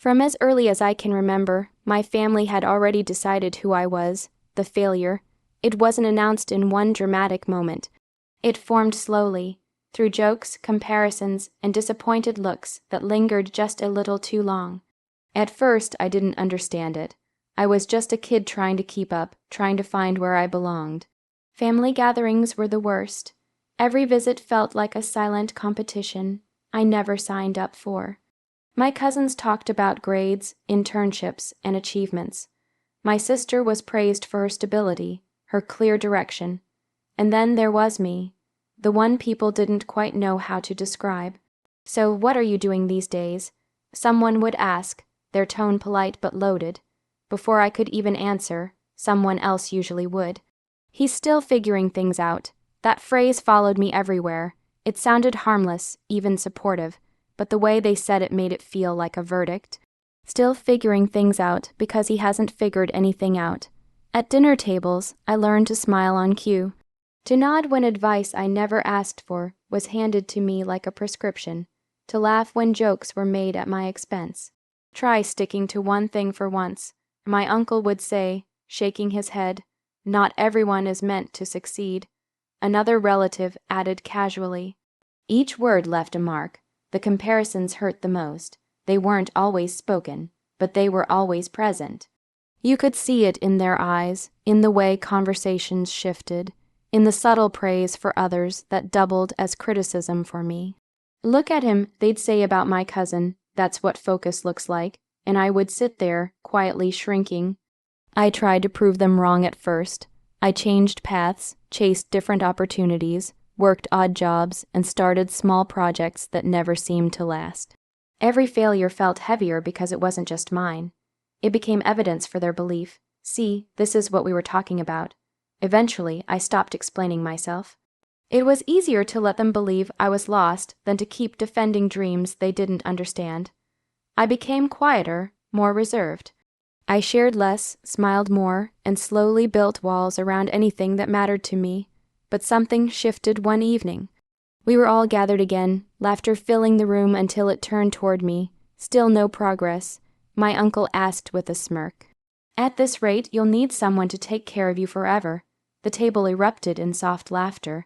From as early as I can remember, my family had already decided who I was, the failure. It wasn't announced in one dramatic moment. It formed slowly, through jokes, comparisons, and disappointed looks that lingered just a little too long. At first, I didn't understand it. I was just a kid trying to keep up, trying to find where I belonged. Family gatherings were the worst. Every visit felt like a silent competition I never signed up for. My cousins talked about grades, internships, and achievements. My sister was praised for her stability, her clear direction. And then there was me, the one people didn't quite know how to describe. "So what are you doing these days?" someone would ask, their tone polite but loaded. Before I could even answer, someone else usually would. "He's still figuring things out." That phrase followed me everywhere. It sounded harmless, even supportive, but the way they said it made it feel like a verdict. Still figuring things out because he hasn't figured anything out. At dinner tables, I learned to smile on cue. To nod when advice I never asked for was handed to me like a prescription. To laugh when jokes were made at my expense. "Try sticking to one thing for once," my uncle would say, shaking his head. "Not everyone is meant to succeed." Another relative added casually. Each word left a mark. The comparisons hurt the most. They weren't always spoken, but they were always present. You could see it in their eyes, in the way conversations shifted, in the subtle praise for others that doubled as criticism for me. "Look at him," they'd say about my cousin. "That's what focus looks like." And I would sit there, quietly shrinking. I tried to prove them wrong at first. I changed paths, chased different opportunities, worked odd jobs, and started small projects that never seemed to last. Every failure felt heavier because it wasn't just mine. It became evidence for their belief. "See, this is what we were talking about." Eventually, I stopped explaining myself. It was easier to let them believe I was lost than to keep defending dreams they didn't understand. I became quieter, more reserved. I shared less, smiled more, and slowly built walls around anything that mattered to me. But something shifted one evening. We were all gathered again, laughter filling the room until it turned toward me. Still no progress. My uncle asked with a smirk, "At this rate, you'll need someone to take care of you forever." The table erupted in soft laughter.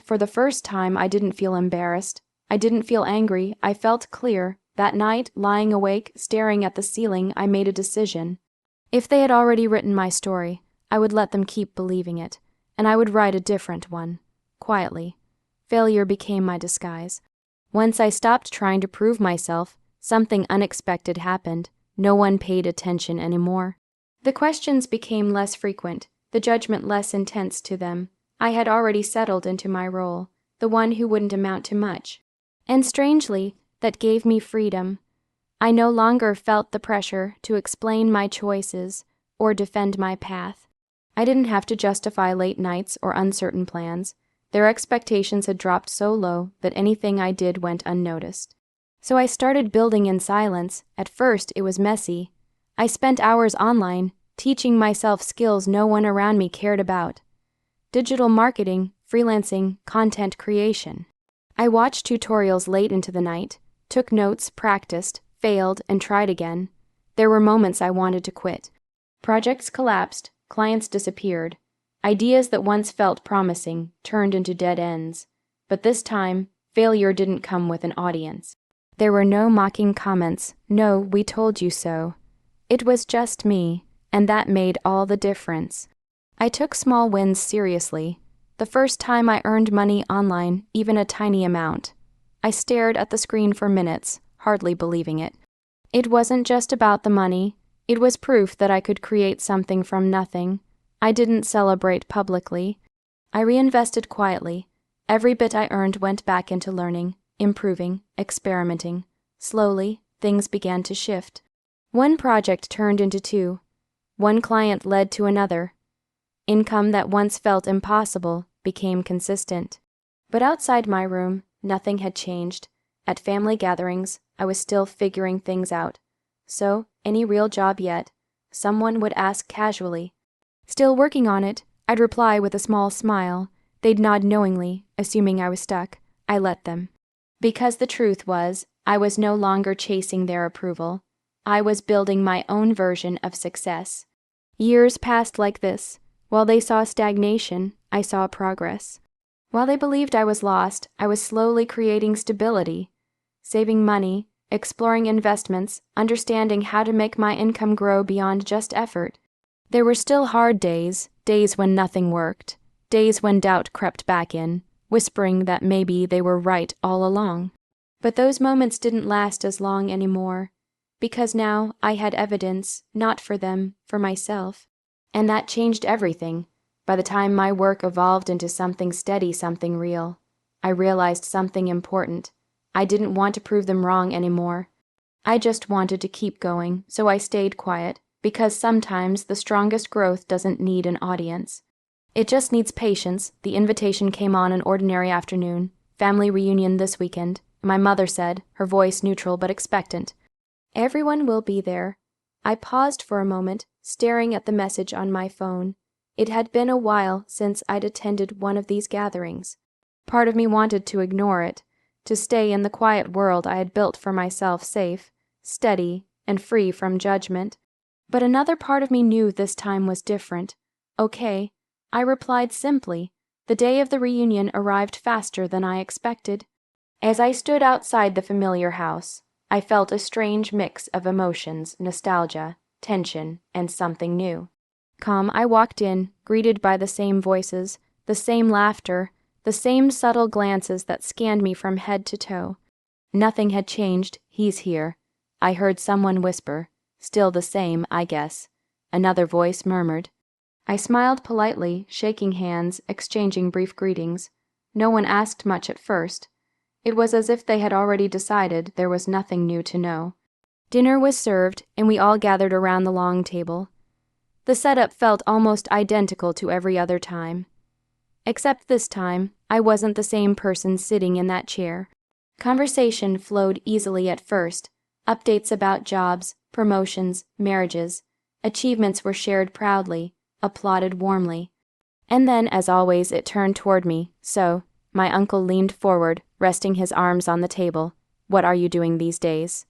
For the first time, I didn't feel embarrassed. I didn't feel angry. I felt clear. That night, lying awake, staring at the ceiling, I made a decision. If they had already written my story, I would let them keep believing it, and I would write a different one, quietly. Failure became my disguise. Once I stopped trying to prove myself, something unexpected happened. No one paid attention anymore. The questions became less frequent, the judgment less intense to them. I had already settled into my role, the one who wouldn't amount to much. And strangely, that gave me freedom. I no longer felt the pressure to explain my choices or defend my path. I didn't have to justify late nights or uncertain plans. Their expectations had dropped so low that anything I did went unnoticed. So I started building in silence. At first, it was messy. I spent hours online, teaching myself skills no one around me cared about. Digital marketing, freelancing, content creation. I watched tutorials late into the night, took notes, practiced, failed, and tried again. There were moments I wanted to quit. Projects collapsed, clients disappeared. Ideas that once felt promising turned into dead ends. But this time, failure didn't come with an audience. There were no mocking comments, no "we told you so." It was just me, and that made all the difference. I took small wins seriously. The first time I earned money online, even a tiny amount. I stared at the screen for minutes, hardly believing it. It wasn't just about the money. It was proof that I could create something from nothing. I didn't celebrate publicly. I reinvested quietly. Every bit I earned went back into learning, improving, experimenting. Slowly, things began to shift. One project turned into two. One client led to another. Income that once felt impossible became consistent. But outside my room, nothing had changed. At family gatherings, I was still figuring things out. "So, any real job yet?" someone would ask casually. "Still working on it," I'd reply with a small smile. They'd nod knowingly, assuming I was stuck. I let them. Because the truth was, I was no longer chasing their approval. I was building my own version of success. Years passed like this. While they saw stagnation, I saw progress. While they believed I was lost, I was slowly creating stability, saving money, exploring investments, understanding how to make my income grow beyond just effort. There were still hard days, days when nothing worked, days when doubt crept back in, whispering that maybe they were right all along. But those moments didn't last as long anymore, because now I had evidence, not for them, for myself. And that changed everything. By the time my work evolved into something steady, something real, I realized something important. I didn't want to prove them wrong anymore. I just wanted to keep going, so I stayed quiet, because sometimes the strongest growth doesn't need an audience. It just needs patience. The invitation came on an ordinary afternoon. Family reunion this weekend. My mother said, her voice neutral but expectant. Everyone will be there. I paused for a moment, staring at the message on my phone. It had been a while since I'd attended one of these gatherings. Part of me wanted to ignore it, to stay in the quiet world I had built for myself, safe, steady, and free from judgment. But another part of me knew this time was different. Okay, I replied simply. The day of the reunion arrived faster than I expected. As I stood outside the familiar house, I felt a strange mix of emotions, nostalgia, tension, and something new. Calm, I walked in, greeted by the same voices, the same laughter, the same subtle glances that scanned me from head to toe. Nothing had changed. He's here. I heard someone whisper. Still the same, I guess. Another voice murmured. I smiled politely, shaking hands, exchanging brief greetings. No one asked much at first. It was as if they had already decided there was nothing new to know. Dinner was served, and we all gathered around the long table. The setup felt almost identical to every other time. Except this time, I wasn't the same person sitting in that chair. Conversation flowed easily at first. Updates about jobs, promotions, marriages. Achievements were shared proudly, applauded warmly. And then, as always, it turned toward me, so my uncle leaned forward, resting his arms on the table. What are you doing these days?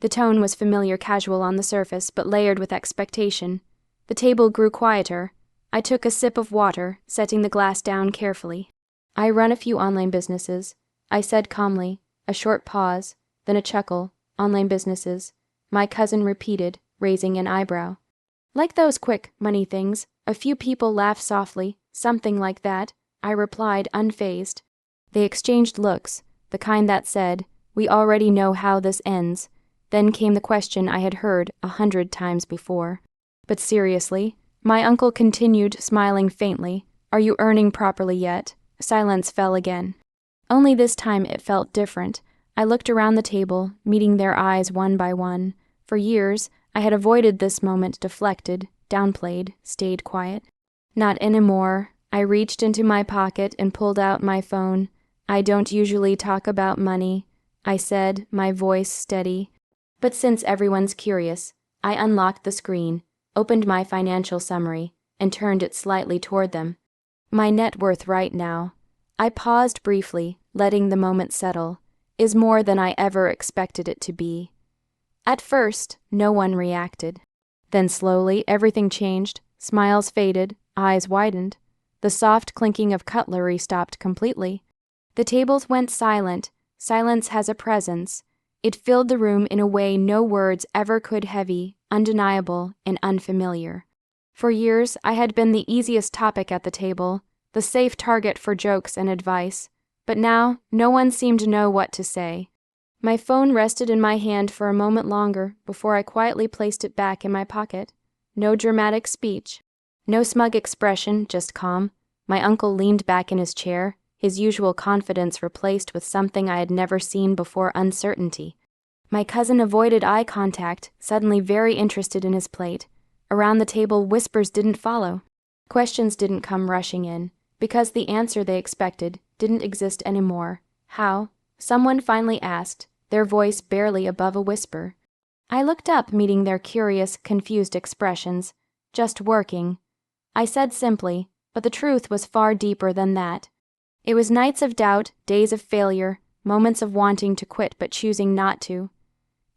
The tone was familiar, casual on the surface, but layered with expectation. The table grew quieter. I took a sip of water, setting the glass down carefully. I run a few online businesses, I said calmly. A short pause, then a chuckle. Online businesses. My cousin repeated, raising an eyebrow. Like those quick money things. A few people laughed softly. Something like that. I replied, unfazed. They exchanged looks, the kind that said, we already know how this ends. Then came the question I had heard 100 times before. But seriously, my uncle continued, smiling faintly. Are you earning properly yet? Silence fell again. Only this time it felt different. I looked around the table, meeting their eyes one by one. For years, I had avoided this moment, deflected, downplayed, stayed quiet. Not anymore. I reached into my pocket and pulled out my phone. I don't usually talk about money, I said, my voice steady. But since everyone's curious, I unlocked the screen, opened my financial summary, and turned it slightly toward them. My net worth right now, I paused briefly, letting the moment settle, is more than I ever expected it to be. At first, no one reacted. Then slowly, everything changed. Smiles faded, eyes widened. The soft clinking of cutlery stopped completely. The tables went silent. Silence has a presence. It filled the room in a way no words ever could. Heavy, undeniable, and unfamiliar. For years, I had been the easiest topic at the table, the safe target for jokes and advice. But now, no one seemed to know what to say. My phone rested in my hand for a moment longer before I quietly placed it back in my pocket. No dramatic speech. No smug expression, just calm. My uncle leaned back in his chair, his usual confidence replaced with something I had never seen before, uncertainty. My cousin avoided eye contact, suddenly very interested in his plate. Around the table, whispers didn't follow. Questions didn't come rushing in, because the answer they expected didn't exist anymore. How? Someone finally asked, their voice barely above a whisper. I looked up, meeting their curious, confused expressions. Just working. I said simply, but the truth was far deeper than that. It was nights of doubt, days of failure, moments of wanting to quit but choosing not to.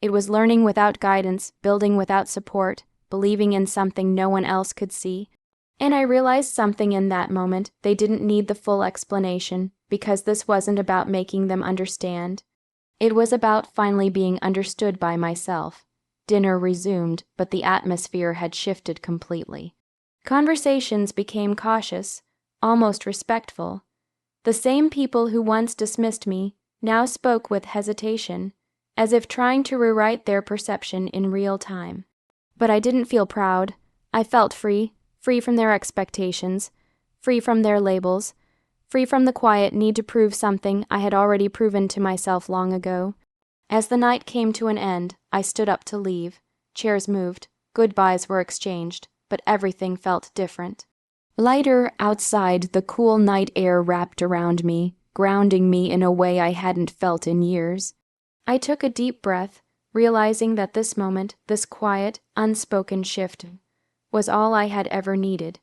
It was learning without guidance, building without support, believing in something no one else could see. And I realized something in that moment. They didn't need the full explanation, because this wasn't about making them understand. It was about finally being understood by myself. Dinner resumed, but the atmosphere had shifted completely. Conversations became cautious, almost respectful. The same people who once dismissed me now spoke with hesitation, as if trying to rewrite their perception in real time. But I didn't feel proud. I felt free from their expectations, free from their labels, free from the quiet need to prove something I had already proven to myself long ago. As the night came to an end, I stood up to leave. Chairs moved, goodbyes were exchanged, but everything felt different. Lighter outside, the cool night air wrapped around me, grounding me in a way I hadn't felt in years. I took a deep breath, realizing that this moment, this quiet, unspoken shift, was all I had ever needed.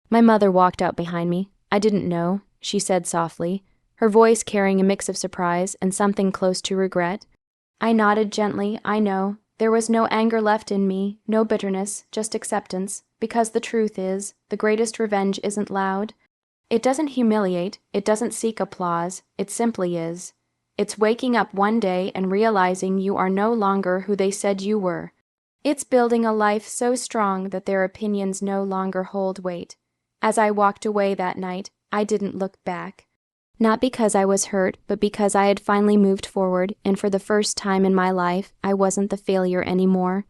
My mother walked out behind me. "I didn't know," she said softly, her voice carrying a mix of surprise and something close to regret. I nodded gently. I know. There was no anger left in me, no bitterness, just acceptance, because the truth is, the greatest revenge isn't loud. It doesn't humiliate, it doesn't seek applause, it simply is. It's waking up one day and realizing you are no longer who they said you were. It's building a life so strong that their opinions no longer hold weight. As I walked away that night, I didn't look back. Not because I was hurt, but because I had finally moved forward, and for the first time in my life, I wasn't the failure anymore.